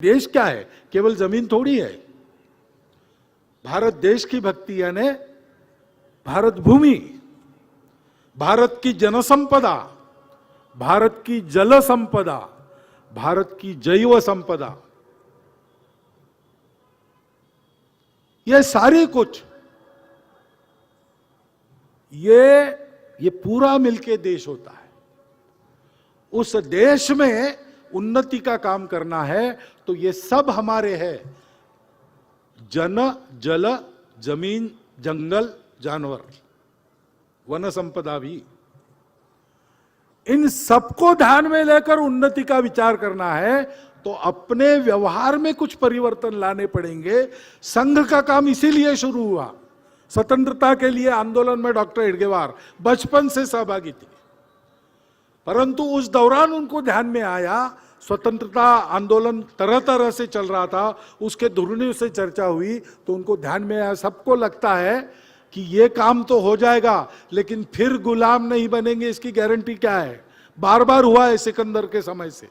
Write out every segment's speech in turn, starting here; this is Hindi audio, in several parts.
देश क्या है? केवल जमीन थोड़ी है। भारत देश की भक्ति यानी भारत भूमि, भारत की जनसंपदा, भारत की जल संपदा, भारत की जैव संपदा, ये सारी कुछ ये पूरा मिलके देश होता है। उस देश में उन्नति का काम करना है तो ये सब हमारे हैं। जन, जल, जमीन, जंगल, जानवर, वन संपदा भी, इन सबको ध्यान में लेकर उन्नति का विचार करना है तो अपने व्यवहार में कुछ परिवर्तन लाने पड़ेंगे। संघ का काम इसीलिए शुरू हुआ। स्वतंत्रता के लिए आंदोलन में डॉक्टर हेडगेवार बचपन से सहभागी थे, परंतु उस दौरान उनको ध्यान में आया स्वतंत्रता आंदोलन तरह तरह से चल रहा था, उसके धुरनियों से चर्चा हुई तो उनको ध्यान में आया। सबको लगता है कि ये काम तो हो जाएगा लेकिन फिर गुलाम नहीं बनेंगे, इसकी गारंटी क्या है? बार बार हुआ है सिकंदर के समय से।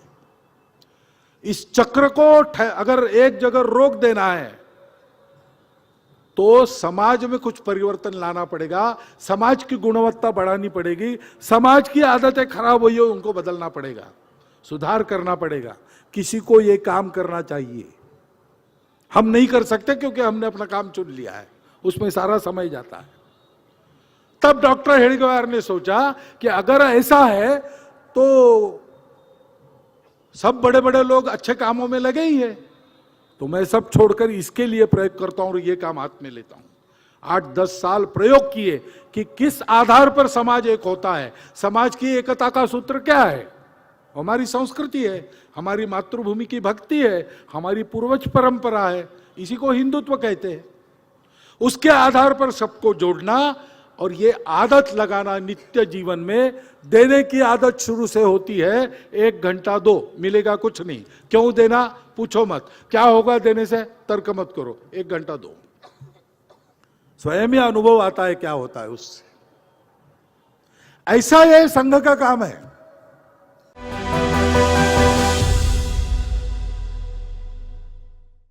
इस चक्र को अगर एक जगह रोक देना है तो समाज में कुछ परिवर्तन लाना पड़ेगा, समाज की गुणवत्ता बढ़ानी पड़ेगी, समाज की आदतें खराब हुई हो उनको बदलना पड़ेगा, सुधार करना पड़ेगा। किसी को यह काम करना चाहिए। हम नहीं कर सकते क्योंकि हमने अपना काम चुन लिया है, उसमें सारा समय जाता है। तब डॉक्टर हेडगेवार ने सोचा कि अगर ऐसा है तो सब बड़े बड़े लोग अच्छे कामों में लगे ही हैं, तो मैं सब छोड़कर इसके लिए प्रयोग करता हूं और ये काम हाथ में लेता हूं। 8-10 साल प्रयोग किए कि किस आधार पर समाज एक होता है। समाज की एकता का सूत्र क्या है? हमारी संस्कृति है, हमारी मातृभूमि की भक्ति है, हमारी पूर्वज परंपरा है, इसी को हिंदुत्व कहते हैं। उसके आधार पर सबको जोड़ना और ये आदत लगाना नित्य जीवन में। देने की आदत शुरू से होती है। 1 घंटा दो, मिलेगा कुछ नहीं। क्यों देना? पूछो मत। क्या होगा देने से? तर्क मत करो। 1 घंटा दो, स्वयं ही अनुभव आता है क्या होता है उससे। ऐसा ये संघ का काम है।